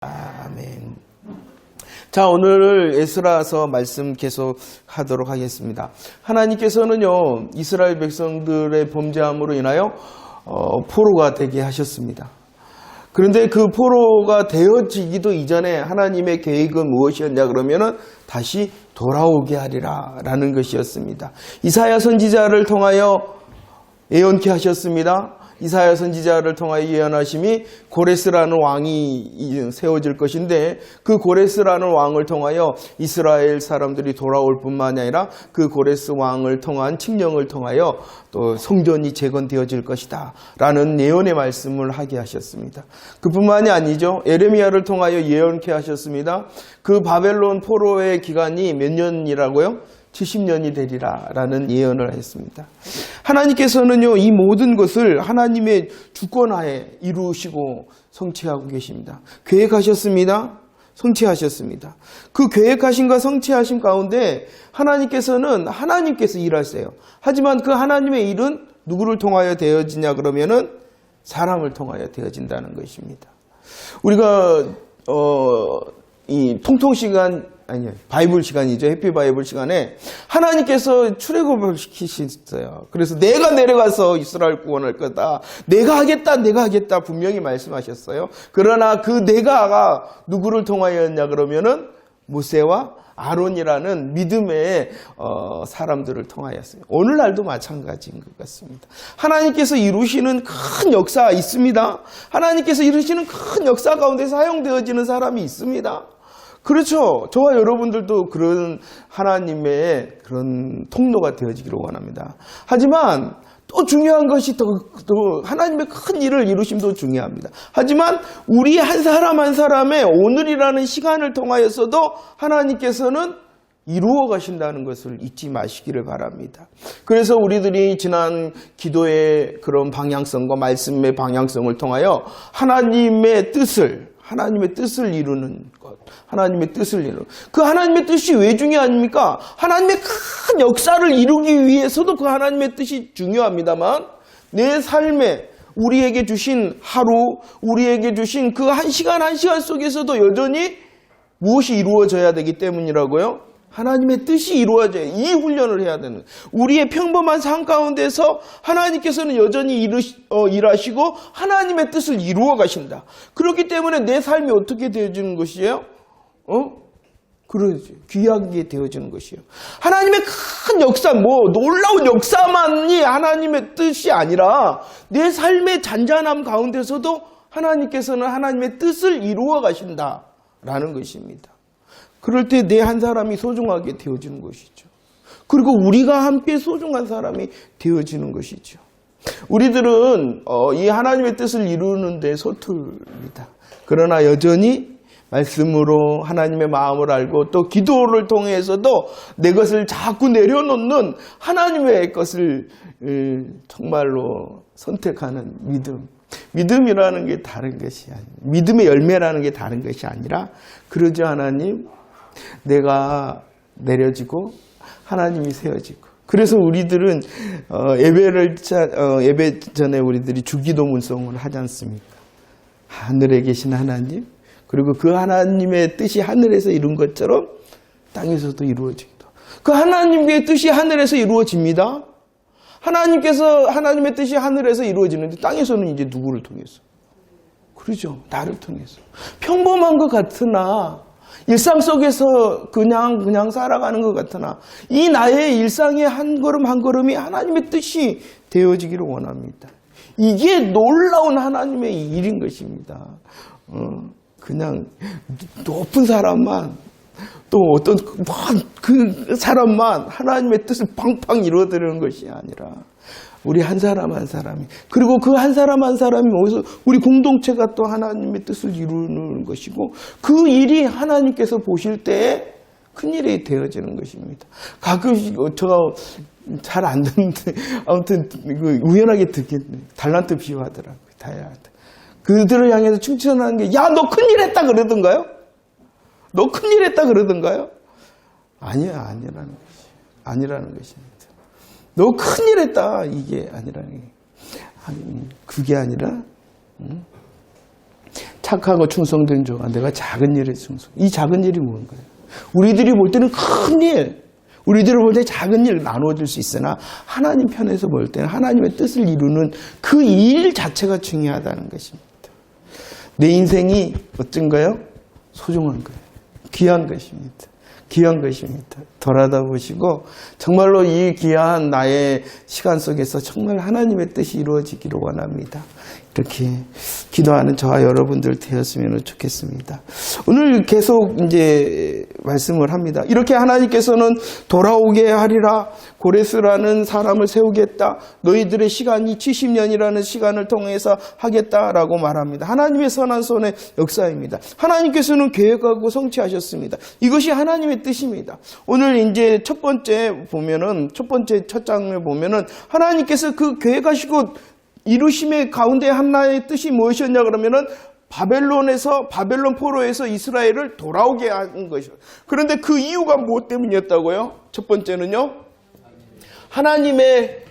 아멘. 자, 오늘 에스라서 말씀 계속하도록 하겠습니다. 하나님께서는요, 이스라엘 백성들의 범죄함으로 인하여 포로가 되게 하셨습니다. 그런데 그 포로가 되어지기도 이전에 하나님의 계획은 무엇이었냐 그러면은 다시 돌아오게 하리라 라는 것이었습니다. 이사야 선지자를 통하여 예언케 하셨습니다. 이사야 선지자를 통하여 예언하심이 고레스라는 왕이 세워질 것인데, 그 고레스라는 왕을 통하여 이스라엘 사람들이 돌아올 뿐만이 아니라 그 고레스 왕을 통한 칙령을 통하여 또 성전이 재건되어질 것이다 라는 예언의 말씀을 하게 하셨습니다. 그뿐만이 아니죠. 에레미야를 통하여 예언케 하셨습니다. 그 바벨론 포로의 기간이 몇 년이라고요? 70년이 되리라 라는 예언을 했습니다. 하나님께서는요, 이 모든 것을 하나님의 주권하에 이루시고 성취하고 계십니다. 계획하셨습니다. 성취하셨습니다. 그 계획하심과 성취하심 가운데 하나님께서는 하나님께서 일하세요. 하지만 그 하나님의 일은 누구를 통하여 되어지냐 그러면은 사람을 통하여 되어진다는 것입니다. 우리가 이 통통 시간, 아니요, 바이블 시간이죠. 해피 바이블 시간에 하나님께서 출애굽을 시키셨어요. 그래서 내가 내려가서 이스라엘 구원할 거다. 내가 하겠다 분명히 말씀하셨어요. 그러나 그 내가가 누구를 통하여였냐 그러면은 모세와 아론이라는 믿음의 사람들을 통하였어요. 오늘날도 마찬가지인 것 같습니다. 하나님께서 이루시는 큰 역사 있습니다. 하나님께서 이루시는 큰 역사 가운데 사용되어지는 사람이 있습니다. 그렇죠. 저와 여러분들도 그런 하나님의 그런 통로가 되어지기를 원합니다. 하지만 또 중요한 것이 또 하나님의 큰 일을 이루심도 중요합니다. 하지만 우리 한 사람 한 사람의 오늘이라는 시간을 통하여서도 하나님께서는 이루어 가신다는 것을 잊지 마시기를 바랍니다. 그래서 우리들이 지난 기도의 그런 방향성과 말씀의 방향성을 통하여 하나님의 뜻을 이루는 것, 하나님의 뜻을 이루는 그 하나님의 뜻이 왜 중요합니까? 하나님의 큰 역사를 이루기 위해서도 그 하나님의 뜻이 중요합니다만, 내 삶에 우리에게 주신 하루, 우리에게 주신 그 한 시간 한 시간 속에서도 여전히 무엇이 이루어져야 되기 때문이라고요? 하나님의 뜻이 이루어져야, 이 훈련을 해야 되는, 우리의 평범한 삶 가운데서 하나님께서는 여전히 일하시고 하나님의 뜻을 이루어 가신다. 그렇기 때문에 내 삶이 어떻게 되어지는 것이에요? 그러지, 귀하게 되어지는 것이에요. 하나님의 큰 역사, 놀라운 역사만이 하나님의 뜻이 아니라 내 삶의 잔잔함 가운데서도 하나님께서는 하나님의 뜻을 이루어 가신다라는 것입니다. 그럴 때 내 한 사람이 소중하게 되어지는 것이죠. 그리고 우리가 함께 소중한 사람이 되어지는 것이죠. 우리들은 이 하나님의 뜻을 이루는 데 서툴립니다. 그러나 여전히 말씀으로 하나님의 마음을 알고 또 기도를 통해서도 내 것을 자꾸 내려놓는 하나님의 것을 정말로 선택하는 믿음. 믿음이라는 게 다른 것이 아니라, 믿음의 열매라는 게 다른 것이 아니라, 그러죠, 하나님, 내가 내려지고 하나님이 세워지고. 그래서 우리들은 예배 전에 우리들이 주기도 문성을 하지 않습니까? 하늘에 계신 하나님, 그리고 그 하나님의 뜻이 하늘에서 이룬 것처럼 땅에서도 이루어지기도. 그 하나님의 뜻이 하늘에서 이루어집니다. 하나님의 뜻이 하늘에서 이루어지는데 땅에서는 이제 누구를 통해서? 그러죠. 나를 통해서. 평범한 것 같으나, 일상 속에서 그냥 살아가는 것 같으나, 이 나의 일상의 한 걸음 한 걸음이 하나님의 뜻이 되어지기를 원합니다. 이게 놀라운 하나님의 일인 것입니다. 그냥 높은 사람만, 또 어떤 그 사람만 하나님의 뜻을 팡팡 이루어드리는 것이 아니라 우리 한 사람 한 사람이, 그리고 그 한 사람 한 사람이 모여서 우리 공동체가 또 하나님의 뜻을 이루는 것이고, 그 일이 하나님께서 보실 때에 큰일이 되어지는 것입니다. 가끔씩 제가 잘 안 듣는데 아무튼 우연하게 듣겠네. 달란트 비유하더라고요. 달란트. 그들을 향해서 칭찬하는 게, 야, 너 큰일 했다 그러던가요? 너 큰일 했다 그러던가요? 아니라는 것입니다. 너 큰일 했다, 이게 아니라는 게. 그게 아니라 착하고 충성된 종아, 내가 작은 일에 충성. 이 작은 일이 뭔가요? 우리들이 볼 때는 큰 일, 우리들이 볼 때 작은 일 나누어질 수 있으나 하나님 편에서 볼 때는 하나님의 뜻을 이루는 그 일 자체가 중요하다는 것입니다. 내 인생이 어쩐가요? 소중한 거예요. 귀한 것입니다. 귀한 것입니다. 돌아다보시고 정말로 이 귀한 나의 시간 속에서 정말 하나님의 뜻이 이루어지기를 원합니다. 이렇게 기도하는 저와 여러분들 되었으면 좋겠습니다. 오늘 계속 이제 말씀을 합니다. 이렇게 하나님께서는 돌아오게 하리라. 고레스라는 사람을 세우겠다. 너희들의 시간이 70년이라는 시간을 통해서 하겠다라고 말합니다. 하나님의 선한 손의 역사입니다. 하나님께서는 계획하고 성취하셨습니다. 이것이 하나님의 뜻입니다. 오늘 이제 첫 번째 첫 장을 보면은 하나님께서 그 계획하시고 이루심의 가운데 하나의 뜻이 무엇이었냐 그러면은 바벨론 포로에서 이스라엘을 돌아오게 한 것이죠. 그런데 그 이유가 무엇 때문이었다고요? 첫 번째는요, 하나님의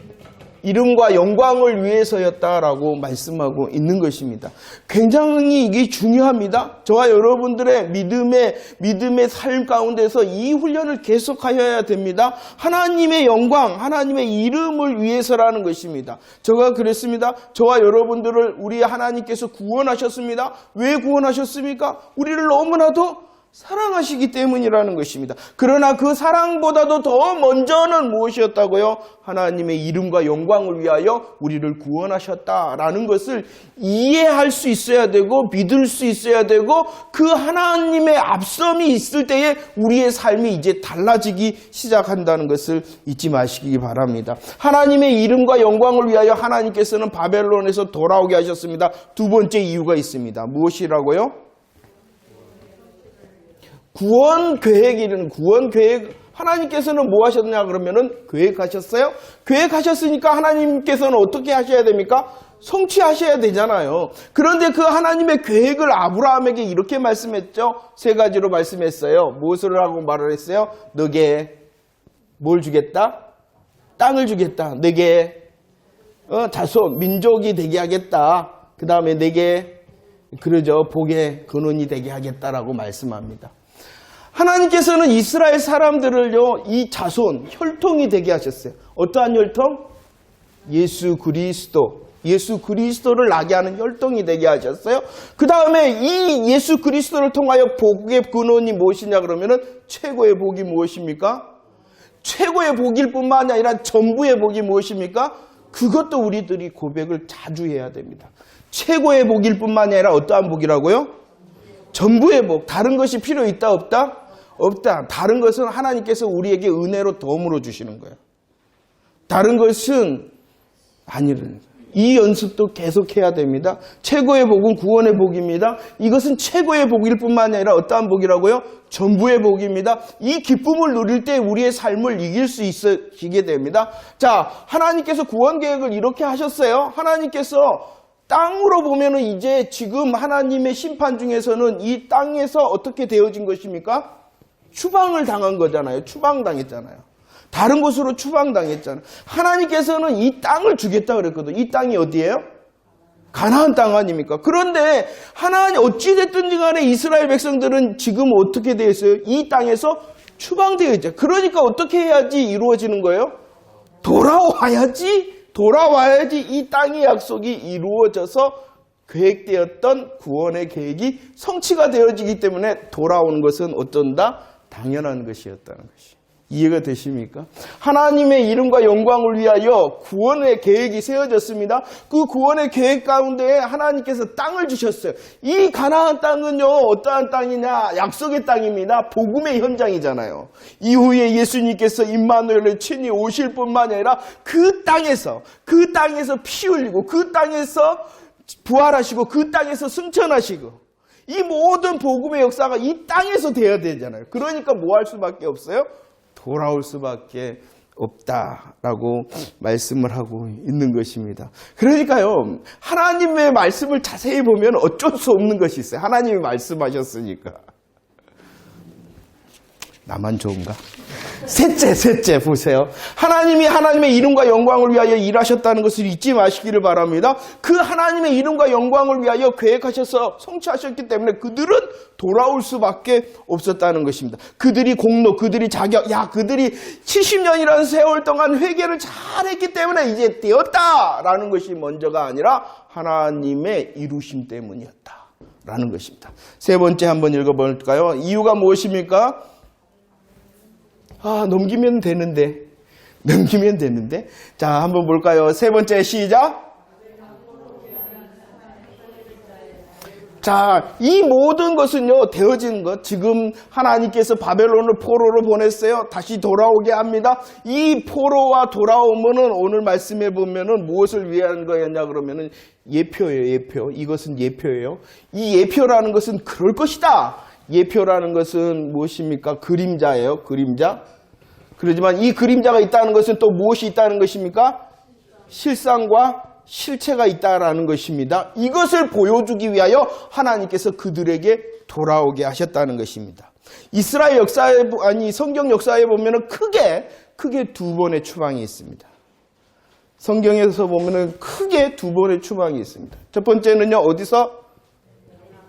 이름과 영광을 위해서였다라고 말씀하고 있는 것입니다. 굉장히 이게 중요합니다. 저와 여러분들의 믿음의 삶 가운데서 이 훈련을 계속하여야 됩니다. 하나님의 영광, 하나님의 이름을 위해서라는 것입니다. 제가 그랬습니다. 저와 여러분들을 우리 하나님께서 구원하셨습니다. 왜 구원하셨습니까? 우리를 너무나도 사랑하시기 때문이라는 것입니다. 그러나 그 사랑보다도 더 먼저는 무엇이었다고요? 하나님의 이름과 영광을 위하여 우리를 구원하셨다라는 것을 이해할 수 있어야 되고 믿을 수 있어야 되고 그 하나님의 앞섬이 있을 때에 우리의 삶이 이제 달라지기 시작한다는 것을 잊지 마시기 바랍니다. 하나님의 이름과 영광을 위하여 하나님께서는 바벨론에서 돌아오게 하셨습니다. 두 번째 이유가 있습니다. 무엇이라고요? 구원 계획, 하나님께서는 뭐 하셨냐 그러면은 계획하셨어요? 계획하셨으니까 하나님께서는 어떻게 하셔야 됩니까? 성취하셔야 되잖아요. 그런데 그 하나님의 계획을 아브라함에게 이렇게 말씀했죠. 세 가지로 말씀했어요. 무엇을 하고 말을 했어요? 너게 뭘 주겠다? 땅을 주겠다. 내게 자손, 민족이 되게 하겠다. 그 다음에 내게 복의 근원이 되게 하겠다라고 말씀합니다. 하나님께서는 이스라엘 사람들을요, 이 자손, 혈통이 되게 하셨어요. 어떠한 혈통? 예수 그리스도를 나게 하는 혈통이 되게 하셨어요. 그 다음에 이 예수 그리스도를 통하여 복의 근원이 무엇이냐 그러면은 최고의 복이 무엇입니까? 최고의 복일 뿐만 아니라 전부의 복이 무엇입니까? 그것도 우리들이 고백을 자주 해야 됩니다. 최고의 복일 뿐만 아니라 어떠한 복이라고요? 전부의 복. 다른 것이 필요 있다 없다? 없다. 다른 것은 하나님께서 우리에게 은혜로 덤으로 주시는 거예요. 다른 것은 아니라는 거예요. 이 연습도 계속해야 됩니다. 최고의 복은 구원의 복입니다. 이것은 최고의 복일 뿐만 아니라 어떠한 복이라고요? 전부의 복입니다. 이 기쁨을 누릴 때 우리의 삶을 이길 수 있게 됩니다. 자, 하나님께서 구원 계획을 이렇게 하셨어요. 하나님께서 땅으로 보면은 이제 지금 하나님의 심판 중에서는 이 땅에서 어떻게 되어진 것입니까? 추방을 당한 거잖아요. 추방당했잖아요. 다른 곳으로 추방당했잖아요. 하나님께서는 이 땅을 주겠다 그랬거든요. 이 땅이 어디예요? 가나안 땅 아닙니까? 그런데 하나님 어찌됐든지 간에 이스라엘 백성들은 지금 어떻게 되어 있어요? 이 땅에서 추방되어 있죠. 그러니까 어떻게 해야지 이루어지는 거예요? 돌아와야지 이 땅의 약속이 이루어져서 계획되었던 구원의 계획이 성취가 되어지기 때문에 돌아오는 것은 어쩐다? 당연한 것이었다는 것이. 이해가 되십니까? 하나님의 이름과 영광을 위하여 구원의 계획이 세워졌습니다. 그 구원의 계획 가운데 하나님께서 땅을 주셨어요. 이 가나안 땅은요, 어떠한 땅이냐? 약속의 땅입니다. 복음의 현장이잖아요. 이후에 예수님께서 임마누엘을 친히 오실 뿐만 아니라 그 땅에서 피 흘리고 그 땅에서 부활하시고 그 땅에서 승천하시고 이 모든 복음의 역사가 이 땅에서 되어야 되잖아요. 그러니까 뭐 할 수밖에 없어요? 돌아올 수밖에 없다라고 말씀을 하고 있는 것입니다. 그러니까요, 하나님의 말씀을 자세히 보면 어쩔 수 없는 것이 있어요. 하나님이 말씀하셨으니까. 나만 좋은가? 셋째 보세요. 하나님이 하나님의 이름과 영광을 위하여 일하셨다는 것을 잊지 마시기를 바랍니다. 그 하나님의 이름과 영광을 위하여 계획하셔서 성취하셨기 때문에 그들은 돌아올 수밖에 없었다는 것입니다. 그들이 공로, 그들이 자격, 그들이 70년이라는 세월 동안 회개를 잘했기 때문에 이제 되었다라는 것이 먼저가 아니라 하나님의 이루심 때문이었다라는 것입니다. 세 번째 한번 읽어볼까요? 이유가 무엇입니까? 넘기면 되는데. 자, 한번 볼까요? 세 번째 시작. 자, 이 모든 것은요, 되어진 것. 지금 하나님께서 바벨론을 포로로 보냈어요. 다시 돌아오게 합니다. 이 포로와 돌아오면은 오늘 말씀해 보면은 무엇을 위한 거였냐 그러면은 예표예요, 예표. 이것은 예표예요. 이 예표라는 것은 그럴 것이다. 예표라는 것은 무엇입니까? 그림자예요, 그림자. 그렇지만 이 그림자가 있다는 것은 또 무엇이 있다는 것입니까? 실상과 실체가 있다라는 것입니다. 이것을 보여주기 위하여 하나님께서 그들에게 돌아오게 하셨다는 것입니다. 이스라엘 역사에, 성경 역사에 보면은 크게 두 번의 추방이 있습니다. 성경에서 보면은 크게 두 번의 추방이 있습니다. 첫 번째는요, 어디서?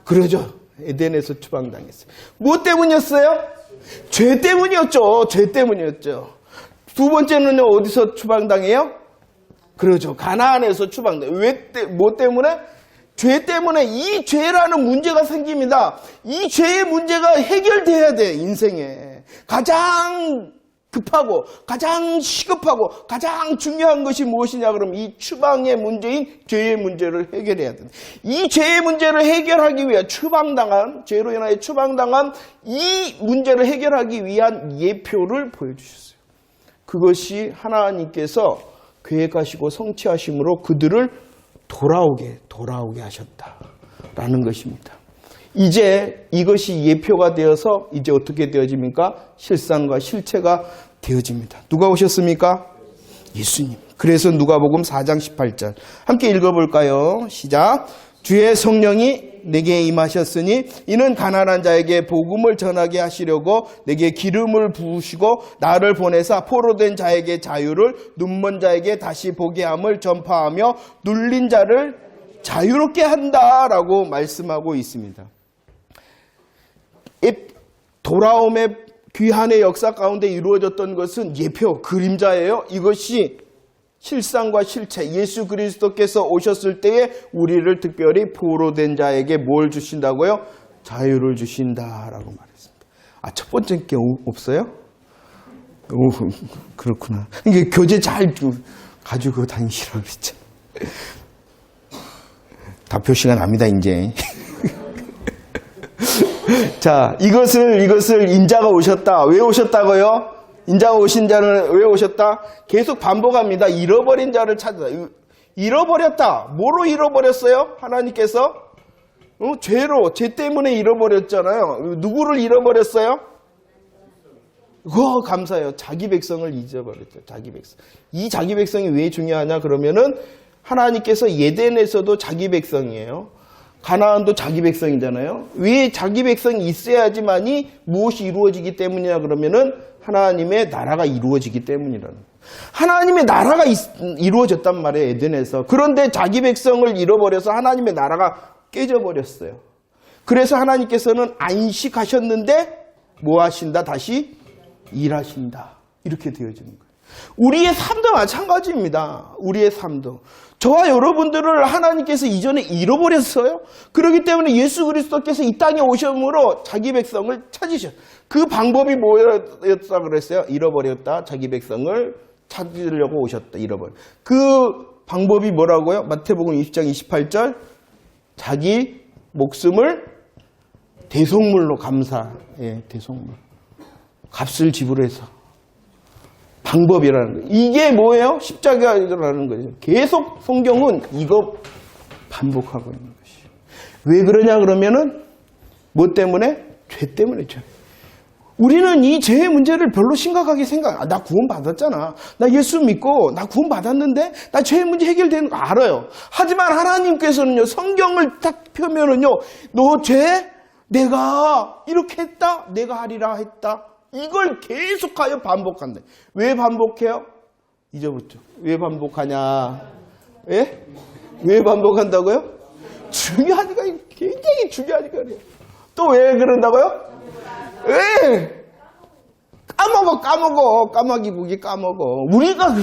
그러죠. 에덴에서 추방당했어요. 무엇 때문이었어요? 죄 때문이었죠. 죄 때문이었죠. 두 번째는요, 어디서 추방당해요? 그러죠. 가나안에서 추방돼요. 뭐 때문에? 죄 때문에 이 죄라는 문제가 생깁니다. 이 죄의 문제가 해결돼야 돼, 인생에. 가장 급하고, 가장 시급하고, 가장 중요한 것이 무엇이냐 그러면 이 추방의 문제인 죄의 문제를 해결해야 된다. 이 죄의 문제를 해결하기 위해 죄로 인하여 추방당한 이 문제를 해결하기 위한 예표를 보여주셨어요. 그것이 하나님께서 계획하시고 성취하심으로 그들을 돌아오게 하셨다라는 것입니다. 이제 이것이 예표가 되어서 이제 어떻게 되어집니까? 실상과 실체가 되어집니다. 누가 오셨습니까? 예수님. 그래서 누가복음 4장 18절 함께 읽어볼까요? 시작. 주의 성령이 내게 임하셨으니 이는 가난한 자에게 복음을 전하게 하시려고 내게 기름을 부으시고 나를 보내사 포로된 자에게 자유를, 눈먼 자에게 다시 보게 함을 전파하며 눌린 자를 자유롭게 한다라고 말씀하고 있습니다. 돌아옴의 귀한의 역사 가운데 이루어졌던 것은 예표, 그림자예요. 이것이 실상과 실체, 예수 그리스도께서 오셨을 때에 우리를 특별히 포로된 자에게 뭘 주신다고요? 자유를 주신다라고 말했습니다. 첫 번째 게 없어요? 그렇구나. 이게 교재 잘 가지고 다니시라고 그랬죠. 다 표시가 납니다, 이제. 자, 이것을 인자가 오셨다. 왜 오셨다고요? 인자가 오신 자는 왜 오셨다? 계속 반복합니다. 잃어버린 자를 찾으라. 잃어버렸다. 뭐로 잃어버렸어요? 하나님께서? 죄 때문에 잃어버렸잖아요. 누구를 잃어버렸어요? 감사해요. 자기 백성을 잊어버렸죠. 자기 백성. 이 자기 백성이 왜 중요하냐 그러면은 하나님께서 에덴에서도 자기 백성이에요. 가나안도 자기 백성이잖아요. 왜 자기 백성이 있어야지만이 무엇이 이루어지기 때문이냐 그러면은 하나님의 나라가 이루어지기 때문이라는 거예요. 하나님의 나라가 이루어졌단 말이에요, 에덴에서. 그런데 자기 백성을 잃어버려서 하나님의 나라가 깨져버렸어요. 그래서 하나님께서는 안식하셨는데 뭐 하신다? 다시 일하신다. 이렇게 되어지는 거예요. 우리의 삶도 마찬가지입니다. 우리의 삶도. 저와 여러분들을 하나님께서 이전에 잃어버렸어요. 그렇기 때문에 예수 그리스도께서 이 땅에 오심으로 자기 백성을 찾으셨어요. 그 방법이 뭐였다 그랬어요? 잃어버렸다. 자기 백성을 찾으려고 오셨다. 잃어버렸다. 그 방법이 뭐라고요? 마태복음 20장 28절 자기 목숨을 대속물로 대속물. 값을 지불해서. 방법이라는 거예요. 이게 뭐예요? 십자가라는 거죠. 계속 성경은 이거 반복하고 있는 것이에요. 왜 그러냐 그러면은 뭐 때문에? 죄 때문에 죄. 우리는 이 죄의 문제를 별로 심각하게 나 구원 받았잖아. 나 예수 믿고 나 구원 받았는데 나 죄의 문제 해결되는 거 알아요. 하지만 하나님께서는요, 성경을 딱 펴면은요, 너 죄 내가 이렇게 했다, 내가 하리라 했다. 이걸 계속하여 반복한다. 왜 반복해요? 잊어붙죠. 왜 반복하냐? 예? 왜 반복한다고요? 중요하니까, 굉장히 중요하니까 그래요. 또 왜 그런다고요? 왜? 까마귀 보기 까먹어. 우리가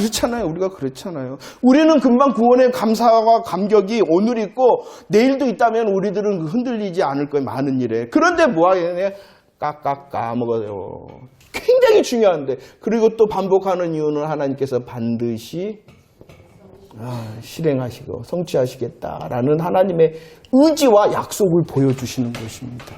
그렇잖아요. 우리는 금방 구원의 감사와 감격이 오늘 있고 내일도 있다면 우리들은 흔들리지 않을 거예요. 많은 일에. 그런데 뭐하냐? 까먹어요. 굉장히 중요한데. 그리고 또 반복하는 이유는 하나님께서 반드시 실행하시고 성취하시겠다라는 하나님의 의지와 약속을 보여주시는 것입니다.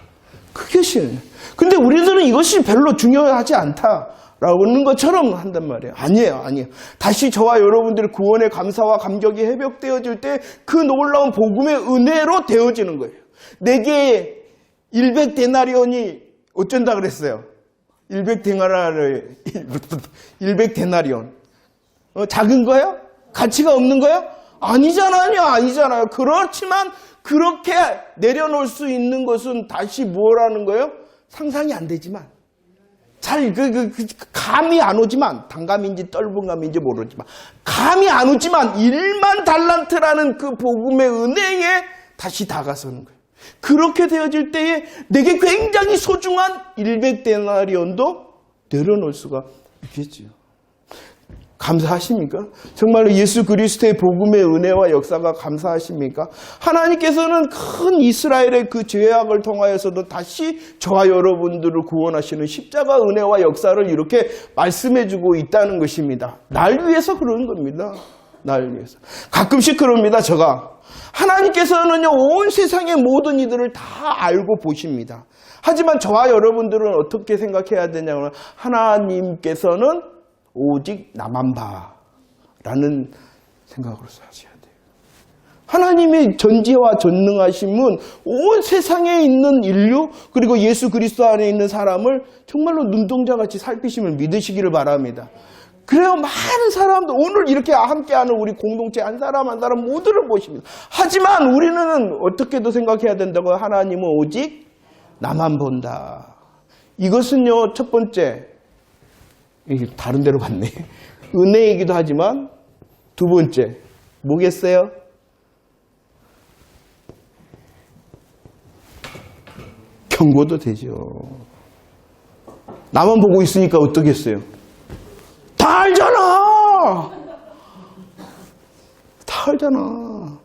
그게 신이에요. 근데 우리들은 이것이 별로 중요하지 않다라는 것처럼 한단 말이에요. 아니에요. 다시 저와 여러분들의 구원의 감사와 감격이 회복되어질 때 그 놀라운 복음의 은혜로 되어지는 거예요. 내게 100데나리온이 어쩐다 그랬어요? 100데나리온. 작은 거예요? 가치가 없는 거예요? 아니잖아요. 그렇지만 그렇게 내려놓을 수 있는 것은 다시 뭐라는 거예요? 상상이 안 되지만 잘 감이 안 오지만 단감인지 떫은감인지 모르지만 감이 안 오지만 1만 달란트라는 그 복음의 은혜에 다시 다가서는 거예요. 그렇게 되어질 때에 내게 굉장히 소중한 100데나리온도 내려놓을 수가 있겠지요. 감사하십니까? 정말로 예수 그리스도의 복음의 은혜와 역사가 감사하십니까? 하나님께서는 큰 이스라엘의 그 죄악을 통하여서도 다시 저와 여러분들을 구원하시는 십자가 은혜와 역사를 이렇게 말씀해주고 있다는 것입니다. 날 위해서 그러는 겁니다. 날 위해서. 가끔씩 그럽니다. 제가. 하나님께서는요, 온 세상의 모든 이들을 다 알고 보십니다. 하지만 저와 여러분들은 어떻게 생각해야 되냐면 하나님께서는 오직 나만 봐라는 생각으로 사셔야 돼요. 하나님의 전지와 전능하심은 온 세상에 있는 인류 그리고 예수 그리스도 안에 있는 사람을 정말로 눈동자같이 살피심을 믿으시기를 바랍니다. 그래요. 많은 사람들 오늘 이렇게 함께하는 우리 공동체 한 사람 한 사람 모두를 보십니다. 하지만 우리는 어떻게도 생각해야 된다고 하나님은 오직 나만 본다. 이것은요. 첫 번째 다른 데로 갔네. 은혜이기도 하지만 두 번째 뭐겠어요? 경고도 되죠. 나만 보고 있으니까 어떠겠어요? 다 알잖아.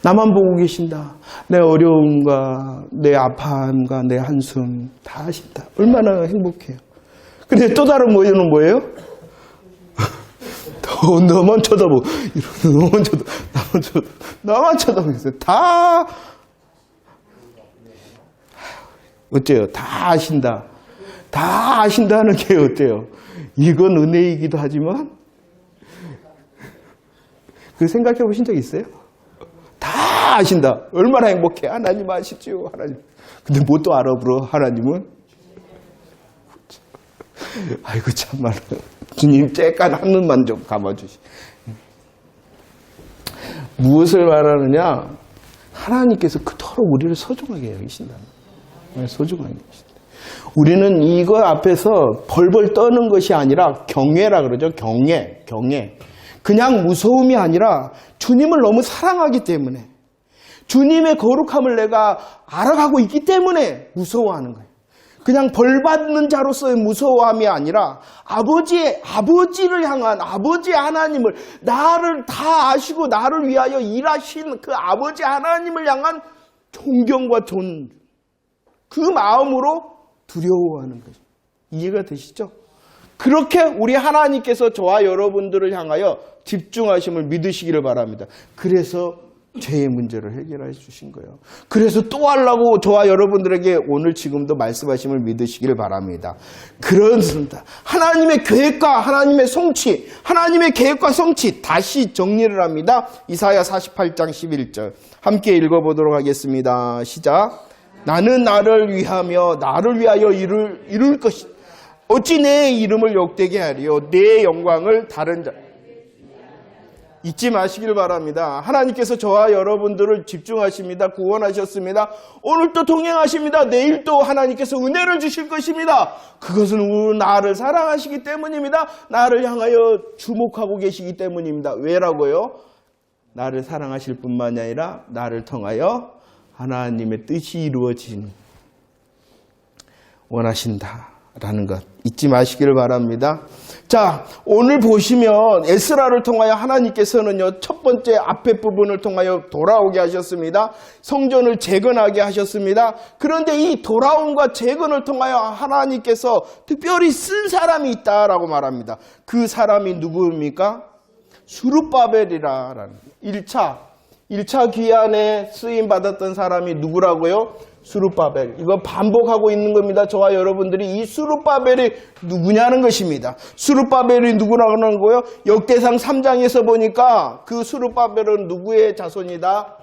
나만 보고 계신다. 내 어려움과 내 아파함과 내 한숨 다 아신다. 얼마나 행복해요. 근데 또 다른 모여는 뭐예요? 너만 쳐다보고, 나만 쳐다보고 있어요. 다, 어때요? 다 아신다. 다 아신다는 게 어때요? 이건 은혜이기도 하지만, 그 생각해 보신 적 있어요? 다 아신다. 얼마나 행복해. 하나님 아시죠? 하나님. 근데 뭐 또 알아보러, 하나님은? 아이고 참말로 주님 쬐깐 한 눈만 좀 감아주시. 무엇을 말하느냐? 하나님께서 그토록 우리를 소중하게 여기신다. 소중하게 여기신다. 우리는 이거 앞에서 벌벌 떠는 것이 아니라 경외라 그러죠. 경외. 그냥 무서움이 아니라 주님을 너무 사랑하기 때문에 주님의 거룩함을 내가 알아가고 있기 때문에 무서워하는 거예요. 그냥 벌 받는 자로서의 무서워함이 아니라 아버지를 향한 아버지 하나님을 나를 다 아시고 나를 위하여 일하신 그 아버지 하나님을 향한 존경과 그 마음으로 두려워하는 거죠. 이해가 되시죠? 그렇게 우리 하나님께서 저와 여러분들을 향하여 집중하심을 믿으시기를 바랍니다. 그래서 죄의 문제를 해결해 주신 거예요. 그래서 또 하려고 저와 여러분들에게 오늘 지금도 말씀하심을 믿으시기를 바랍니다. 그렇습니다. 하나님의 계획과 하나님의 성취, 하나님의 계획과 성취 다시 정리를 합니다. 이사야 48장 11절 함께 읽어보도록 하겠습니다. 시작. 나는 나를 위하여 이룰 것이다. 어찌 내 이름을 욕되게 하리요 내 영광을 다른 자 잊지 마시길 바랍니다. 하나님께서 저와 여러분들을 집중하십니다. 구원하셨습니다. 오늘 또 동행하십니다. 내일 또 하나님께서 은혜를 주실 것입니다. 그것은 나를 사랑하시기 때문입니다. 나를 향하여 주목하고 계시기 때문입니다. 왜라고요? 나를 사랑하실 뿐만이 아니라 나를 통하여 하나님의 뜻이 이루어진 원하신다라는 것 잊지 마시기를 바랍니다. 자, 오늘 보시면 에스라를 통하여 하나님께서는요, 첫 번째 앞에 부분을 통하여 돌아오게 하셨습니다. 성전을 재건하게 하셨습니다. 그런데 이 돌아옴과 재건을 통하여 하나님께서 특별히 쓴 사람이 있다라고 말합니다. 그 사람이 누구입니까? 수룹바벨이라는 1차 귀환에 쓰임 받았던 사람이 누구라고요? 수룹바벨. 이거 반복하고 있는 겁니다. 저와 여러분들이 이 수룹바벨이 누구냐는 것입니다. 수룹바벨이 누구라는 거요? 역대상 3장에서 보니까 그 수룹바벨은 누구의 자손이다?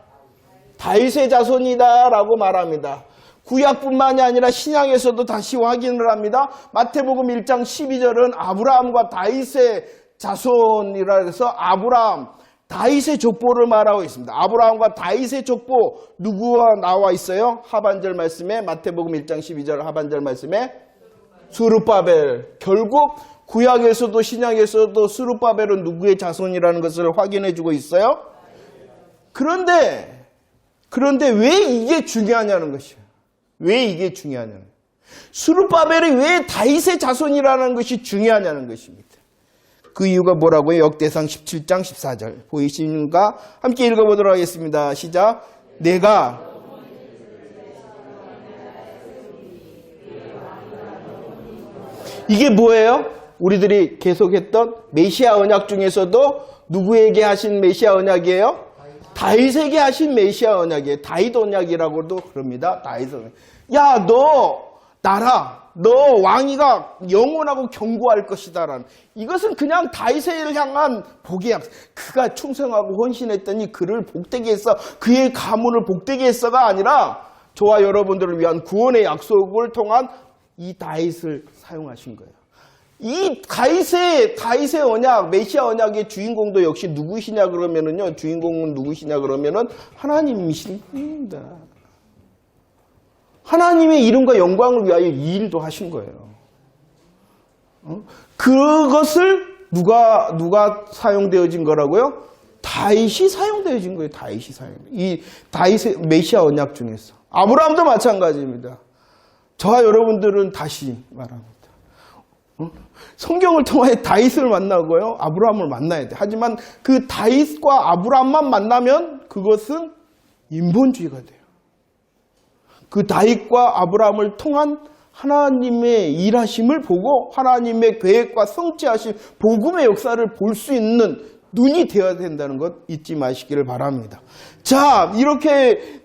다윗의 자손이다 라고 말합니다. 구약뿐만이 아니라 신약에서도 다시 확인을 합니다. 마태복음 1장 12절은 아브라함과 다윗의 자손이라 해서 아브라함, 다윗의 족보를 말하고 있습니다. 아브라함과 다윗의 족보 누구와 나와 있어요? 하반절 말씀에 마태복음 1장 12절 하반절 말씀에 수룹바벨. 결국 구약에서도 신약에서도 수룹바벨은 누구의 자손이라는 것을 확인해 주고 있어요. 그런데 왜 이게 중요하냐는 것이에요. 왜 이게 중요하냐는 거예요. 수룹바벨이 왜 다윗의 자손이라는 것이 중요하냐는 것입니다. 그 이유가 뭐라고요? 역대상 17장 14절 보이십니까? 함께 읽어보도록 하겠습니다. 시작. 내가 이게 뭐예요? 우리들이 계속했던 메시아 언약 중에서도 누구에게 하신 메시아 언약이에요? 다윗에게 하신 메시아 언약이에요. 다윗 언약이라고도 그럽니다. 다윗 언약. 야, 너 왕위가 영원하고 견고할 것이다라는, 이것은 그냥 다윗을 향한 복의 약속. 그가 충성하고 헌신했더니 그를 복되게 했어, 그의 가문을 복되게 했어가 아니라 저와 여러분들을 위한 구원의 약속을 통한 이 다윗을 사용하신 거예요. 이 다윗의 언약, 메시아 언약의 주인공도 역시 누구시냐 그러면은요, 주인공은 누구시냐 그러면은 하나님이십니다. 하나님의 이름과 영광을 위하여 이 일도 하신 거예요. 그것을 누가 사용되어진 거라고요? 다윗이 사용되어진 거예요. 이 다윗의 메시아 언약 중에서. 아브라함도 마찬가지입니다. 저와 여러분들은 다시 말합니다. 성경을 통해 다윗을 만나고요, 아브라함을 만나야 돼. 하지만 그 다윗과 아브라함만 만나면 그것은 인본주의가 돼요. 그 다윗과 아브라함을 통한 하나님의 일하심을 보고 하나님의 계획과 성취하신 복음의 역사를 볼 수 있는 눈이 되어야 된다는 것 잊지 마시기를 바랍니다. 자, 이렇게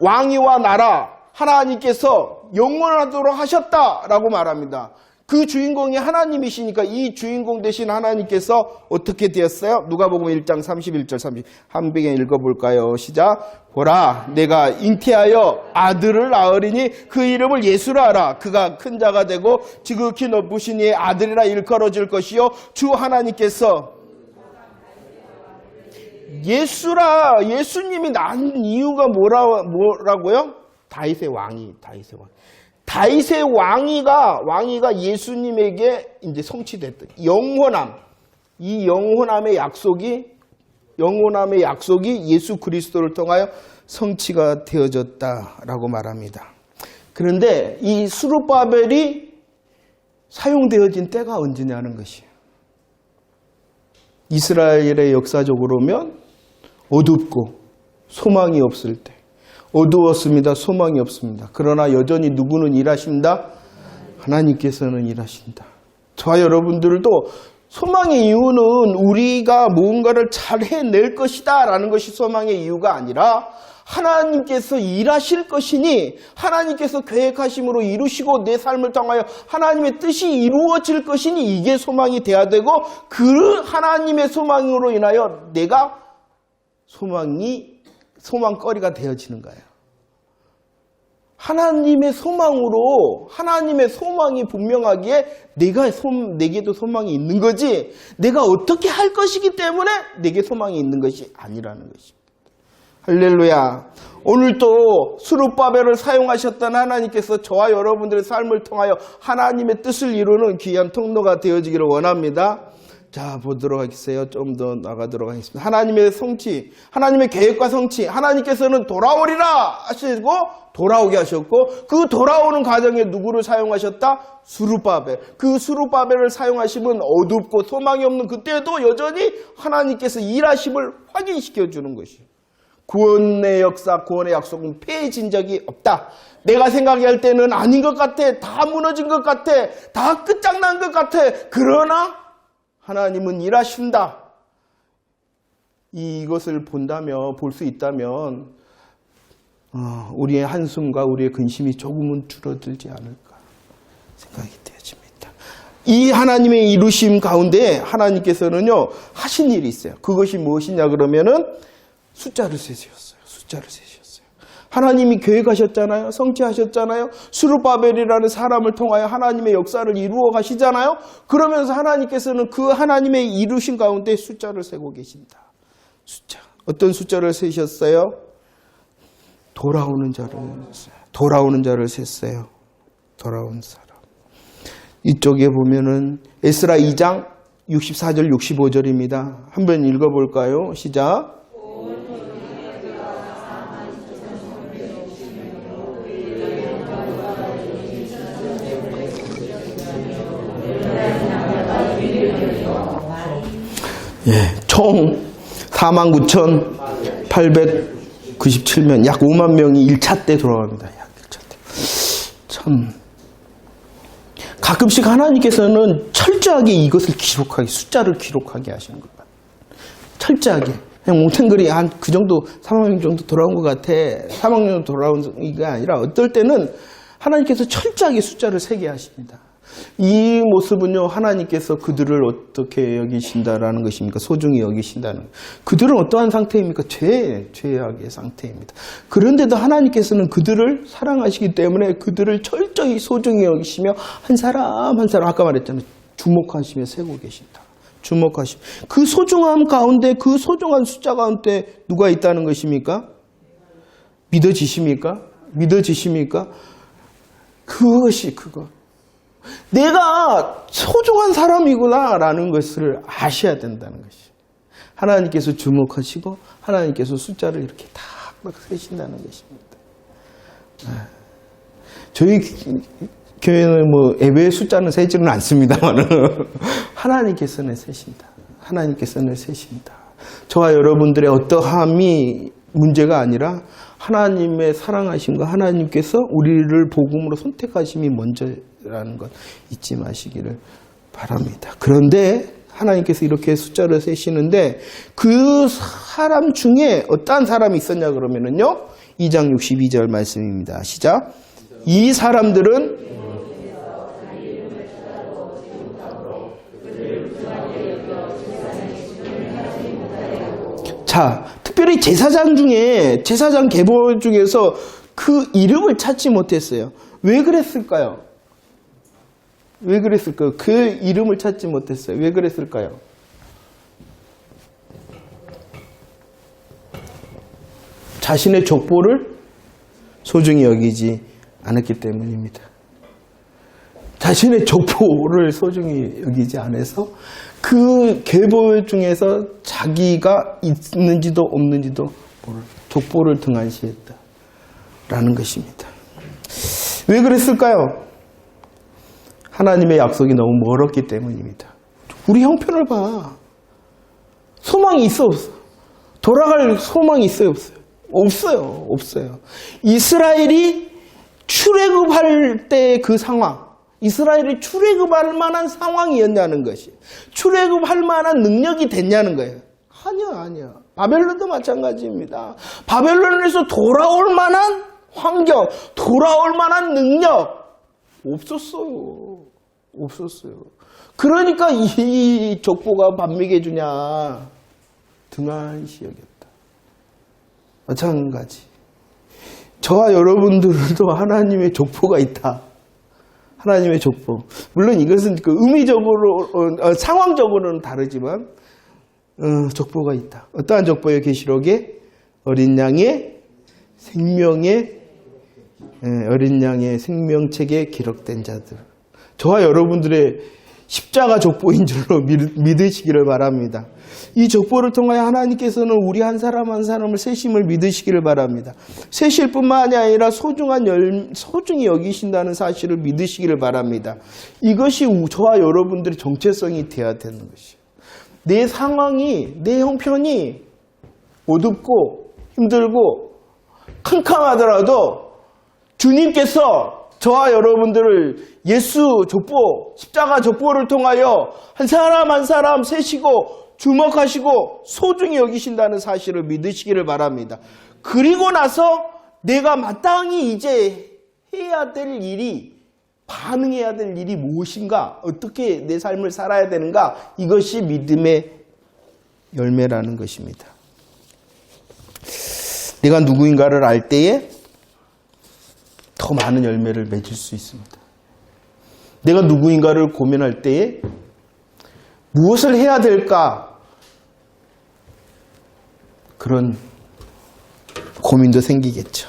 왕위와 나라 하나님께서 영원하도록 하셨다라고 말합니다. 그 주인공이 하나님이시니까 이 주인공 되신 하나님께서 어떻게 되었어요? 누가복음 1장 31절 30. 함께 읽어볼까요? 시작. 보라, 내가 잉태하여 아들을 낳으리니 그 이름을 예수라 하라. 그가 큰 자가 되고 지극히 높으신 이의 아들이라 일컬어질 것이요, 주 하나님께서 예수님이 낳은 이유가 뭐라고요? 다윗의 왕이. 다윗의 왕위가 예수님에게 이제 성취됐다. 이 영원함의 약속이 예수 그리스도를 통하여 성취가 되어졌다라고 말합니다. 그런데 이 수룹바벨이 사용되어진 때가 언제냐는 것이에요. 이스라엘의 역사적으로 보면 어둡고 소망이 없을 때, 어두웠습니다. 소망이 없습니다. 그러나 여전히 누구는 일하신다? 하나님께서는 일하신다. 저와 여러분들도 소망의 이유는 우리가 무언가를 잘 해낼 것이다 라는 것이 소망의 이유가 아니라 하나님께서 일하실 것이니 하나님께서 계획하심으로 이루시고 내 삶을 통하여 하나님의 뜻이 이루어질 것이니 이게 소망이 돼야 되고, 그 하나님의 소망으로 인하여 내가 소망거리가 되어지는 거예요. 하나님의 소망으로, 하나님의 소망이 분명하기에 내게도 소망이 있는 거지, 내가 어떻게 할 것이기 때문에 내게 소망이 있는 것이 아니라는 것입니다. 할렐루야. 오늘도 수룹바벨을 사용하셨던 하나님께서 저와 여러분들의 삶을 통하여 하나님의 뜻을 이루는 귀한 통로가 되어지기를 원합니다. 자, 보도록 하겠어요. 좀 더 나가도록 하겠습니다. 하나님의 성취, 하나님의 계획과 성취, 하나님께서는 돌아오리라 하시고 돌아오게 하셨고, 그 돌아오는 과정에 누구를 사용하셨다? 수룹바벨. 그 수룹바벨을 사용하시면 어둡고 소망이 없는 그때도 여전히 하나님께서 일하심을 확인시켜 주는 것이에요. 구원의 역사, 구원의 약속은 폐해진 적이 없다. 내가 생각할 때는 아닌 것 같아. 다 무너진 것 같아. 다 끝장난 것 같아. 그러나 하나님은 일하신다. 이것을 본다면, 볼 수 있다면 우리의 한숨과 우리의 근심이 조금은 줄어들지 않을까 생각이 되어집니다. 이 하나님의 이루심 가운데 하나님께서는요 하신 일이 있어요. 그것이 무엇이냐 그러면은 숫자를 세셨어요. 숫자를 세셨어요. 하나님이 계획하셨잖아요. 성취하셨잖아요. 수룹바벨이라는 사람을 통하여 하나님의 역사를 이루어 가시잖아요. 그러면서 하나님께서는 그 하나님의 이루신 가운데 숫자를 세고 계신다. 숫자. 어떤 숫자를 세셨어요? 돌아오는 자를 셌어요. 돌아오는 자를 셌어요. 돌아온 사람. 이쪽에 보면은 에스라 2장 64절 65절입니다. 한번 읽어볼까요? 시작. 예, 총 49,897명, 약 5만 명이 1차 때 돌아갑니다. 약 1차 때. 참. 가끔씩 하나님께서는 철저하게 이것을 기록하게, 숫자를 기록하게 하시는 것 같아요. 철저하게. 그냥 뭉탱그리 한 그 정도, 3만 명 정도 돌아온 것 같아. 3만 명 정도 돌아온 게 아니라 어떨 때는 하나님께서 철저하게 숫자를 세게 하십니다. 이 모습은요, 하나님께서 그들을 어떻게 여기신다라는 것입니까? 소중히 여기신다는. 그들은 어떠한 상태입니까? 죄악의 상태입니다. 그런데도 하나님께서는 그들을 사랑하시기 때문에 그들을 철저히 소중히 여기시며 한 사람 한 사람, 아까 말했잖아요. 주목하시며 세고 계신다. 주목하시며. 그 소중함 가운데, 그 소중한 숫자 가운데 누가 있다는 것입니까? 믿어지십니까? 믿어지십니까? 그것이 그거. 내가 소중한 사람이구나 라는 것을 아셔야 된다는 것이. 하나님께서 주목하시고 하나님께서 숫자를 이렇게 딱 세신다는 것입니다. 저희 교회는 뭐 예배의 숫자는 세지는 않습니다만 하나님께서는 세신다. 하나님께서는 세신다. 저와 여러분들의 어떠함이 문제가 아니라 하나님의 사랑하심과 하나님께서 우리를 복음으로 선택하심이 먼저라는 것 잊지 마시기를 바랍니다. 그런데 하나님께서 이렇게 숫자를 세시는데 그 사람 중에 어떠한 사람이 있었냐 그러면은요, 2장 62절 말씀입니다. 시작. 이 사람들은 자, 특별히 제사장 중에, 제사장 계보 중에서 그 이름을 찾지 못했어요. 왜 그랬을까요? 왜 그랬을까요? 그 이름을 찾지 못했어요. 왜 그랬을까요? 자신의 족보를 소중히 여기지 않았기 때문입니다. 자신의 족보를 소중히 여기지 않아서 그 계보 중에서 자기가 있는지도 없는지도 모를 족보를 등한시했다라는 것입니다. 왜 그랬을까요? 하나님의 약속이 너무 멀었기 때문입니다. 우리 형편을 봐. 소망이 있어 없어? 돌아갈 소망이 있어요 없어요? 없어요. 없어요. 이스라엘이 출애굽할 때 그 상황, 이스라엘이 출애굽할 만한 상황이었냐는 것이, 출애굽할 만한 능력이 됐냐는 거예요. 아니야. 바벨론도 마찬가지입니다. 바벨론에서 돌아올 만한 환경, 돌아올 만한 능력 없었어요. 그러니까 이 족보가 반미게 주냐, 등한시 여겼다. 마찬가지. 저와 여러분들도 하나님의 족보가 있다. 하나님의 족보. 물론 이것은 그 의미적으로, 상황적으로는 다르지만, 족보가 있다. 어떠한 족보예요? 계시록에 어린 양의 생명책에 기록된 자들. 저와 여러분들의 십자가 족보인 줄로 믿으시기를 바랍니다. 이 족보를 통하여 하나님께서는 우리 한 사람 한 사람을 세심을 믿으시기를 바랍니다. 세실 뿐만이 아니라 소중히 여기신다는 사실을 믿으시기를 바랍니다. 이것이 저와 여러분들의 정체성이 되어야 되는 것이에요. 내 상황이, 내 형편이 어둡고 힘들고 캄캄하더라도 주님께서 저와 여러분들을 예수 족보, 십자가 족보를 통하여 한 사람 한 사람 세시고 주목하시고 소중히 여기신다는 사실을 믿으시기를 바랍니다. 그리고 나서 내가 마땅히 이제 해야 될 일이, 반응해야 될 일이 무엇인가, 어떻게 내 삶을 살아야 되는가, 이것이 믿음의 열매라는 것입니다. 내가 누구인가를 알 때에 더 많은 열매를 맺을 수 있습니다. 내가 누구인가를 고민할 때에 무엇을 해야 될까, 그런 고민도 생기겠죠.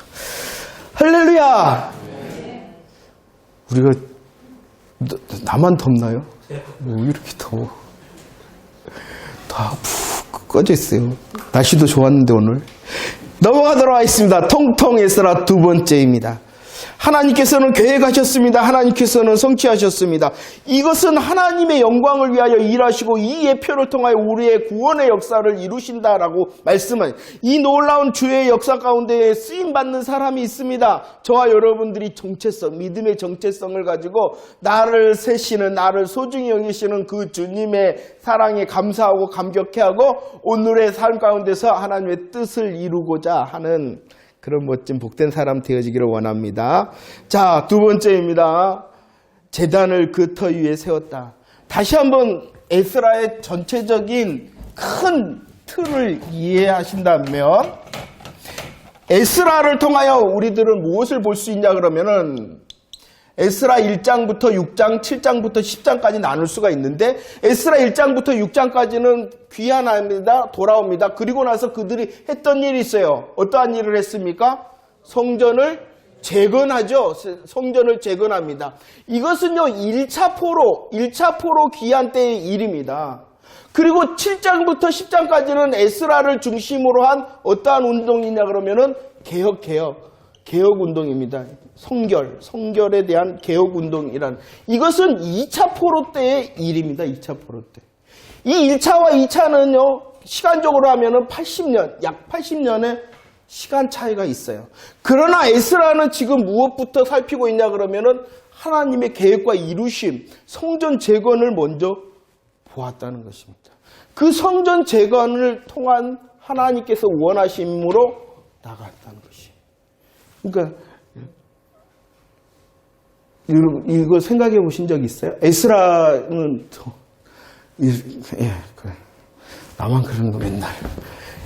할렐루야! 우리가 나만 덥나요? 왜 이렇게 더워? 다 푹 꺼져 있어요. 날씨도 좋았는데 오늘. 넘어가도록 하겠습니다. 통통 에스라 두 번째입니다. 하나님께서는 계획하셨습니다. 하나님께서는 성취하셨습니다. 이것은 하나님의 영광을 위하여 일하시고 이 예표를 통하여 우리의 구원의 역사를 이루신다라고 말씀하신, 이 놀라운 주의 역사 가운데 쓰임받는 사람이 있습니다. 저와 여러분들이 정체성, 믿음의 정체성을 가지고 나를 세시는, 나를 소중히 여기시는 그 주님의 사랑에 감사하고 감격해하고 오늘의 삶 가운데서 하나님의 뜻을 이루고자 하는 그런 멋진 복된 사람 되어지기를 원합니다. 자, 두 번째입니다. 제단을 그 터 위에 세웠다. 다시 한번 에스라의 전체적인 큰 틀을 이해하신다면, 에스라를 통하여 우리들은 무엇을 볼 수 있냐 그러면은 에스라 1장부터 6장, 7장부터 10장까지 나눌 수가 있는데, 에스라 1장부터 6장까지는 귀환합니다. 돌아옵니다. 그리고 나서 그들이 했던 일이 있어요. 어떠한 일을 했습니까? 성전을 재건하죠. 성전을 재건합니다. 이것은요, 1차 포로 귀환 때의 일입니다. 그리고 7장부터 10장까지는 에스라를 중심으로 한 어떠한 운동이냐 그러면은 개혁운동입니다. 성결에 대한 개혁운동이란, 이것은 2차 포로 때의 일입니다. 2차 포로 때. 이 1차와 2차는요, 시간적으로 하면은 80년, 약 80년의 시간 차이가 있어요. 그러나 에스라는 지금 무엇부터 살피고 있냐 그러면은 하나님의 계획과 이루심, 성전 재건을 먼저 보았다는 것입니다. 그 성전 재건을 통한 하나님께서 원하심으로 나갔다는 것이에요. 그러니까 이거 생각해 보신 적 있어요? 에스라는 그래. 나만 그런 거 맨날.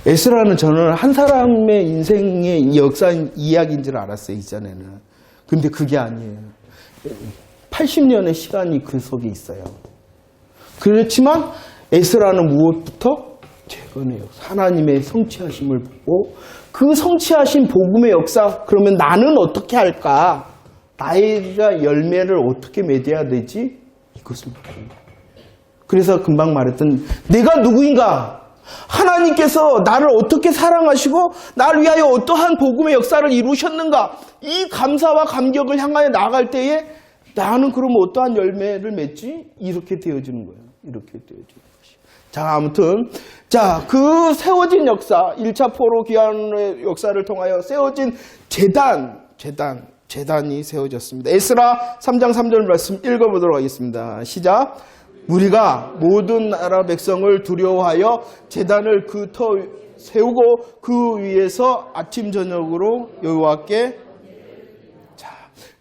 에스라는 저는 한 사람의 인생의 역사 이야기인 줄 알았어요, 이전에는. 근데 그게 아니에요. 80년의 시간이 그 속에 있어요. 그렇지만 에스라는 무엇부터? 재건의 역사, 하나님의 성취하심을 보고, 그 성취하신 복음의 역사, 그러면 나는 어떻게 할까? 나이가 열매를 어떻게 맺어야 되지? 이것을 봅니다. 그래서 금방 말했던, 내가 누구인가? 하나님께서 나를 어떻게 사랑하시고 나를 위하여 어떠한 복음의 역사를 이루셨는가? 이 감사와 감격을 향하여 나아갈 때에 나는 그러면 어떠한 열매를 맺지? 이렇게 되어지는 거예요. 이렇게 되어지는 것이. 자, 아무튼 그 세워진 역사, 1차 포로 귀환의 역사를 통하여 세워진 제단이 세워졌습니다. 에스라 3장 3절 말씀 읽어보도록 하겠습니다. 시작. 우리가 모든 나라 백성을 두려워하여 제단을 그 터 세우고 그 위에서 아침 저녁으로 여호와께. 자,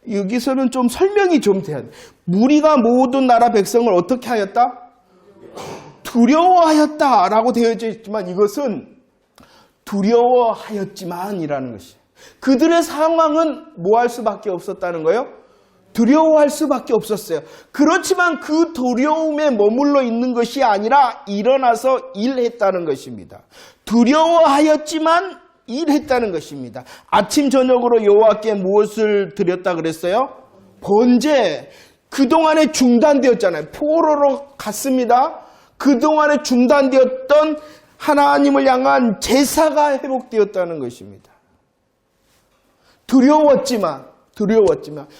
여기서는 좀 설명이 좀 돼야 돼. 우리가 모든 나라 백성을 어떻게 하였다? 두려워하였다라고 되어져 있지만 이것은 두려워하였지만이라는 것이. 그들의 상황은 뭐 할 수밖에 없었다는 거예요? 두려워할 수밖에 없었어요. 그렇지만 그 두려움에 머물러 있는 것이 아니라 일어나서 일했다는 것입니다. 두려워하였지만 일했다는 것입니다. 아침 저녁으로 여호와께 무엇을 드렸다 그랬어요? 번제. 그동안에 중단되었잖아요. 포로로 갔습니다. 그동안에 중단되었던 하나님을 향한 제사가 회복되었다는 것입니다. 두려웠지만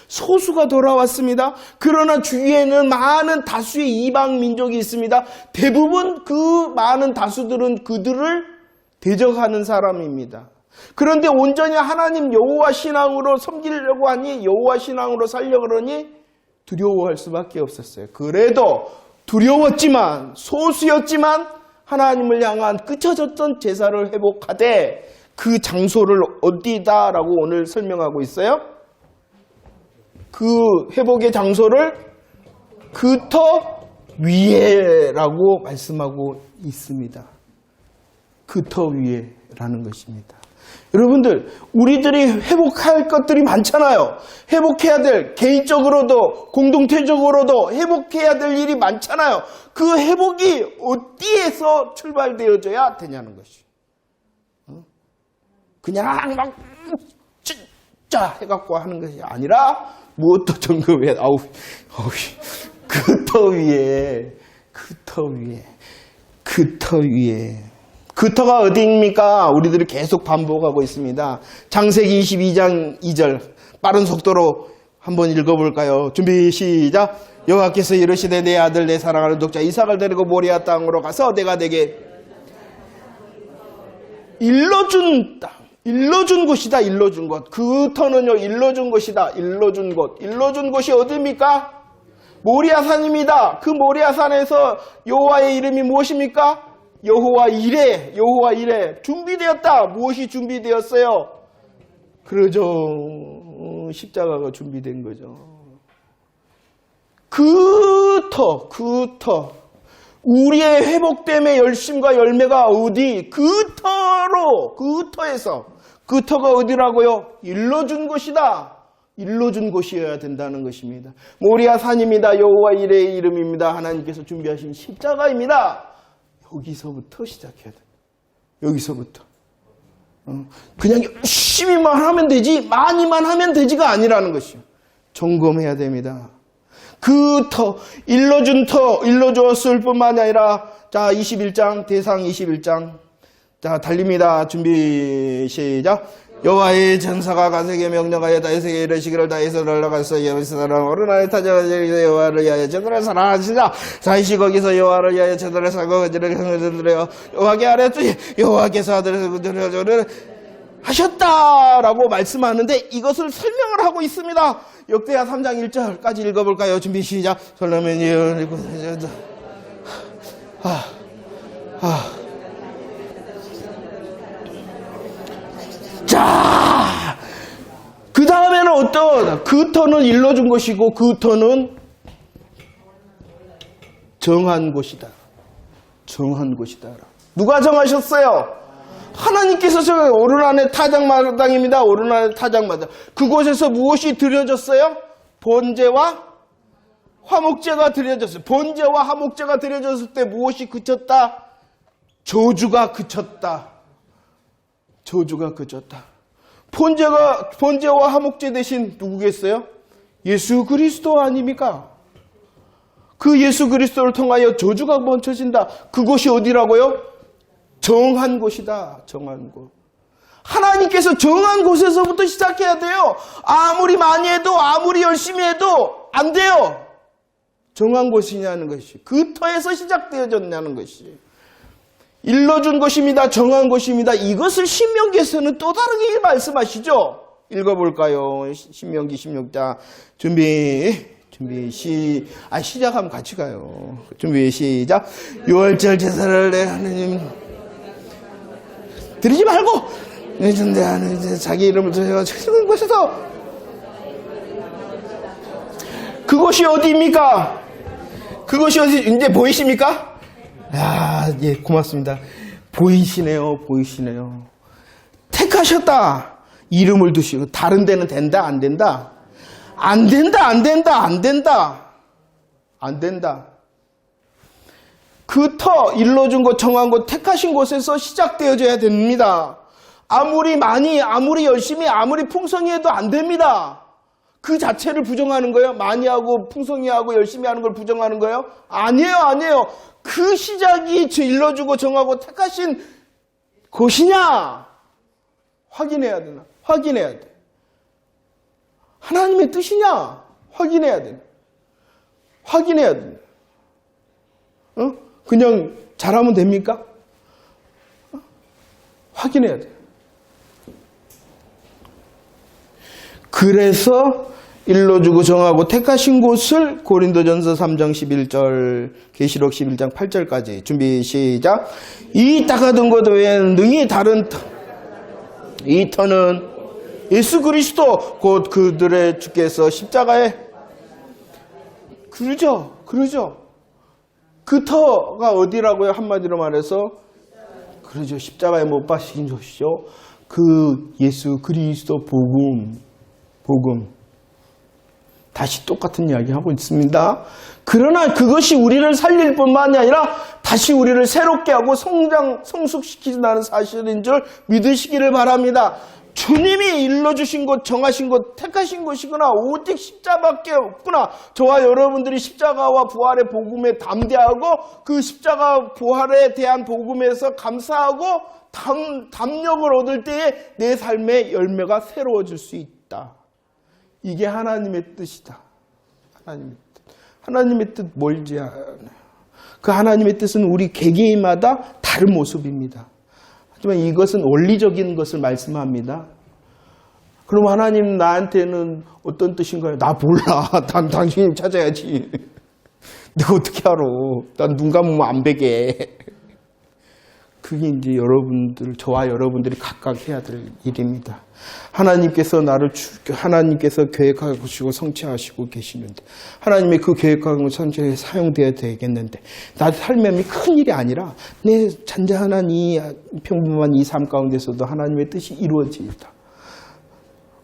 소수가 돌아왔습니다. 그러나 주위에는 많은 다수의 이방 민족이 있습니다. 대부분 그 많은 다수들은 그들을 대적하는 사람입니다. 그런데 온전히 하나님 여호와 신앙으로 섬기려고 하니, 여호와 신앙으로 살려고 그러니 두려워할 수밖에 없었어요. 그래도 두려웠지만, 소수였지만 하나님을 향한 끄쳐졌던 제사를 회복하되, 그 장소를 어디다라고 오늘 설명하고 있어요? 그 회복의 장소를 그 터 위에라고 말씀하고 있습니다. 그 터 위에라는 것입니다. 여러분들, 우리들이 회복할 것들이 많잖아요. 회복해야 될, 개인적으로도 공동체적으로도 회복해야 될 일이 많잖아요. 그 회복이 어디에서 출발되어져야 되냐는 것이. 그냥 막 진짜 해갖고 하는 것이 아니라 무엇도 점검해. 그 터 위에, 그 터가 어디입니까? 우리들이 계속 반복하고 있습니다. 창세기 22장 2절 빠른 속도로 한번 읽어볼까요? 준비 시작. 여호와께서 이르시되 내 아들 내 사랑하는 독자 이삭을 데리고 모리아 땅으로 가서 내가 내게 일러준 땅, 일러준 곳이다. 일러준 곳. 그 터는요, 일러준 곳이다. 일러준 곳. 일러준 곳이 어디입니까? 모리아산입니다. 그 모리아산에서 여호와의 이름이 무엇입니까? 여호와 이레. 여호와 이레. 준비되었다. 무엇이 준비되었어요? 그러죠. 십자가가 준비된 거죠. 그 터. 우리의 회복됨의 열심과 열매가 어디? 그 터에서. 그 터가 어디라고요? 일러준 곳이다. 일러준 곳이어야 된다는 것입니다. 모리아 산입니다. 여호와 이레의 이름입니다. 하나님께서 준비하신 십자가입니다. 여기서부터 시작해야 돼. 여기서부터. 그냥 열심히만 하면 되지, 많이만 하면 되지가 아니라는 것이요. 점검해야 됩니다. 그 터, 일러준 터, 일러주었을 뿐만 아니라, 자, 21장, 대상 21장. 자, 달립니다. 준비, 시작. 여호와의 전사가 가세게 명령하여 다윗에게 이르시기를 다윗을 올라가서 예루살렘 어른아의 타자가 여호와를 위하여 제도를 사랑하시자. 다윗이 거기서 여호와를 위하여 제도를 사고 그들을 드려 여호와께 아뢰었더니 여호와께서 아들을 드려 하셨다라고 말씀하는데 이것을 설명을 하고 있습니다. 역대하 3장 1절까지 읽어볼까요? 준비 시작. 솔로몬이 자, 그 다음에는 어떤, 그 터는 일러준 것이고 그 터는 정한 곳이다. 정한 곳이다. 누가 정하셨어요? 하나님께서 정한, 오르난의 타작마당입니다. 오르난의 타작마당. 그곳에서 무엇이 드려졌어요? 번제와 화목제가 드려졌어요. 번제와 화목제가 드려졌을 때 무엇이 그쳤다? 저주가 그쳤다. 저주가 그쳤다. 번제와 화목제 대신 누구겠어요? 예수 그리스도 아닙니까? 그 예수 그리스도를 통하여 저주가 멈춰진다. 그곳이 어디라고요? 정한 곳이다. 정한 곳. 하나님께서 정한 곳에서부터 시작해야 돼요. 아무리 많이 해도 아무리 열심히 해도 안 돼요. 정한 곳이냐는 것이. 그 터에서 시작되어졌냐는 것이. 일러준 것입니다. 정한 것입니다. 이것을 신명기에서는 또 다르게 말씀하시죠. 읽어볼까요? 신명기 16장 준비 시작하면 같이 가요. 준비 시작. 유월절 제사를 내 하느님 드리지 말고 내 하느님 자기 이름을 드려 찾는 곳에서 그것이 어디입니까? 그것이 어디 이제 보이십니까? 야, 예, 고맙습니다. 보이시네요. 택하셨다. 이름을 두시고. 다른 데는 된다, 안 된다? 안 된다, 안 된다, 안 된다. 안 된다. 그 터, 일러준 곳, 정한 곳, 택하신 곳에서 시작되어져야 됩니다. 아무리 많이, 아무리 열심히, 아무리 풍성히 해도 안 됩니다. 그 자체를 부정하는 거예요? 많이 하고, 풍성히 하고, 열심히 하는 걸 부정하는 거예요? 아니에요, 아니에요. 그 시작이 일러주고, 정하고, 택하신 곳이냐? 확인해야 되나? 확인해야 돼. 하나님의 뜻이냐? 확인해야 돼. 확인해야 돼. 그냥 잘하면 됩니까? 확인해야 돼. 그래서 일러주고 정하고 택하신 곳을 고린도전서 3장 11절, 계시록 11장 8절까지 준비 시작. 이 닦아둔 것 외에는 능히 다른 터, 이 터는 예수 그리스도 곧 그들의 주께서 십자가에 그러죠. 그 터가 어디라고요? 한마디로 말해서 그러죠. 십자가에 못 박히신 것이죠. 그 예수 그리스도 복음. 다시 똑같은 이야기 하고 있습니다. 그러나 그것이 우리를 살릴 뿐만이 아니라 다시 우리를 새롭게 하고 성숙시키는 사실인 줄 믿으시기를 바랍니다. 주님이 일러주신 것, 정하신 것, 택하신 것이구나. 오직 십자가밖에 없구나. 저와 여러분들이 십자가와 부활의 복음에 담대하고 그 십자가 부활에 대한 복음에서 감사하고 담력을 얻을 때에 내 삶의 열매가 새로워질 수 있다. 이게 하나님의 뜻이다. 하나님의 뜻 멀지 않아요. 그 하나님의 뜻은 우리 개개인마다 다른 모습입니다. 하지만 이것은 원리적인 것을 말씀합니다. 그럼 하나님 나한테는 어떤 뜻인가요? 나 몰라. 난 당신님 찾아야지. 내가 어떻게 알아? 난 눈 감으면 안 베게. 그게 이제 저와 여러분들이 각각 해야 될 일입니다. 하나님께서 하나님께서 계획하시고 성취하시고 계시는데, 하나님의 그 계획하고 성취에 사용되어야 되겠는데, 나의 삶에 큰 일이 아니라 내 잔잔한 이 평범한 이 삶 가운데서도 하나님의 뜻이 이루어지다.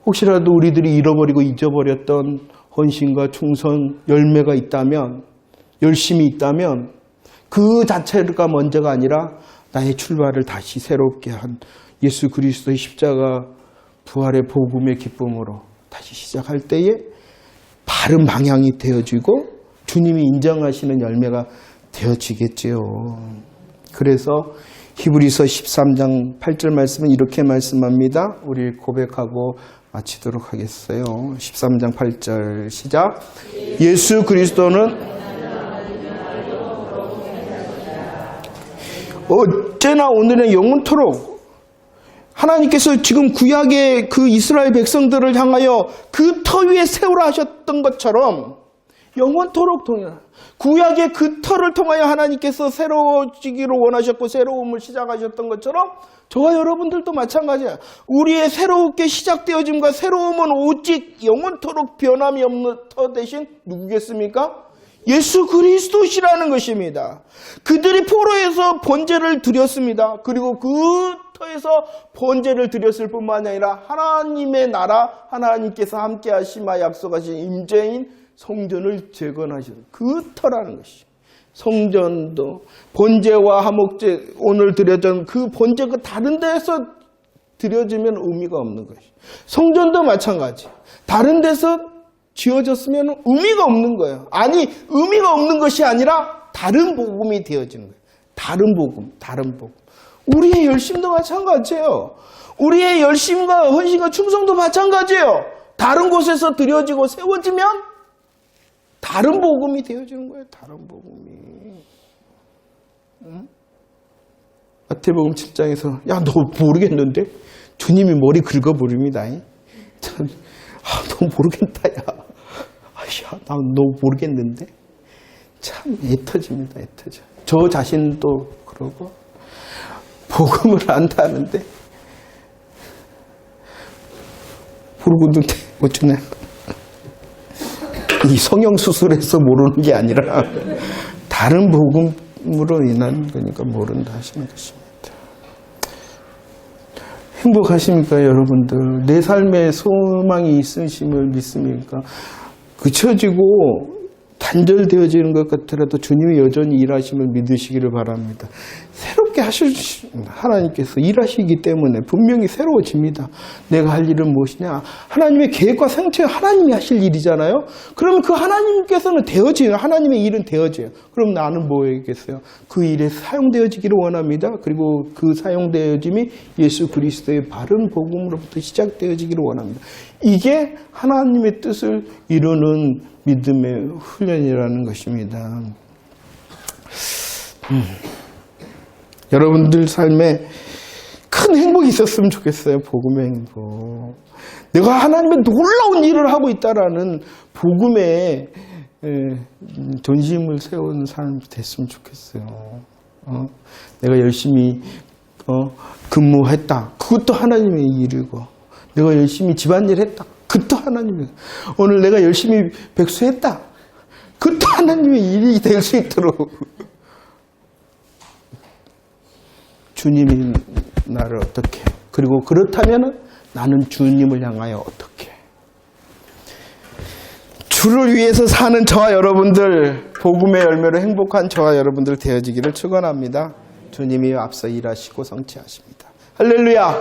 혹시라도 우리들이 잃어버리고 잊어버렸던 헌신과 충성, 열매가 있다면, 열심이 있다면, 그 자체가 먼저가 아니라 나의 출발을 다시 새롭게 한 예수 그리스도의 십자가 부활의 복음의 기쁨으로 다시 시작할 때에 바른 방향이 되어지고 주님이 인정하시는 열매가 되어지겠지요. 그래서 히브리서 13장 8절 말씀은 이렇게 말씀합니다. 우리 고백하고 마치도록 하겠어요. 13장 8절 시작. 예수 그리스도는 어제나 오늘은 영원토록 하나님께서 지금 구약의 그 이스라엘 백성들을 향하여 그 터 위에 세우라 하셨던 것처럼 영원토록 동일한 구약의 그 터를 통하여 하나님께서 새로워지기를 원하셨고 새로움을 시작하셨던 것처럼 저와 여러분들도 마찬가지야. 우리의 새롭게 시작되어짐과 새로움은 오직 영원토록 변함이 없는 터 대신 누구겠습니까? 예수 그리스도시라는 것입니다. 그들이 포로에서 번제를 드렸습니다. 그리고 그 터에서 번제를 드렸을 뿐만 아니라 하나님의 나라, 하나님께서 함께 하시마 약속하신 임재인 성전을 재건하신 그 터라는 것이. 성전도 번제와 화목제 오늘 드려진 그 번제가 다른 데에서 드려지면 의미가 없는 것이. 성전도 마찬가지. 다른 데서 지어졌으면 의미가 없는 거예요. 아니, 의미가 없는 것이 아니라 다른 복음이 되어지는 거예요. 다른 복음. 우리의 열심도 마찬가지예요. 우리의 열심과 헌신과 충성도 마찬가지예요. 다른 곳에서 드려지고 세워지면 다른 복음이 되어지는 거예요. 다른 복음이. 응? 마태복음 7장에서 야, 너 모르겠는데? 주님이 머리 긁어버립니다. 너 모르겠다, 야. 나 너 모르겠는데? 참 애터집니다, 애터져. 저 자신도 그러고, 복음을 안다는데, 모르겠는데, 어쩌네. 이 성형수술에서 모르는 게 아니라, 다른 복음으로 인한 거니까 모른다 하시는 것입니다. 행복하십니까, 여러분들? 내 삶에 소망이 있으심을 믿습니까? 그쳐지고 단절되어지는 것 같더라도 주님이 여전히 일하심을 믿으시기를 바랍니다. 새롭게 하나님께서 일하시기 때문에 분명히 새로워집니다. 내가 할 일은 무엇이냐? 하나님의 계획과 생체, 하나님이 하실 일이잖아요. 그러면 그 하나님께서는 되어져요. 하나님의 일은 되어져요. 그럼 나는 뭐 해야겠어요? 그 일에 사용되어지기를 원합니다. 그리고 그 사용되어짐이 예수 그리스도의 바른 복음으로부터 시작되어지기를 원합니다. 이게 하나님의 뜻을 이루는 믿음의 훈련이라는 것입니다. 여러분들 삶에 큰 행복이 있었으면 좋겠어요. 복음의 행복. 내가 하나님의 놀라운 일을 하고 있다라는 복음에 존심을 세우는 사람이 됐으면 좋겠어요. 내가 열심히 근무했다. 그것도 하나님의 일이고, 내가 열심히 집안일 했다. 그것도 하나님의, 오늘 내가 열심히 백수했다. 그것도 하나님의 일이 될 수 있도록 주님이 나를 어떻게, 그리고 그렇다면 나는 주님을 향하여 어떻게, 주를 위해서 사는 저와 여러분들, 복음의 열매로 행복한 저와 여러분들 되어지기를 축원합니다. 주님이 앞서 일하시고 성취하십니다. 할렐루야.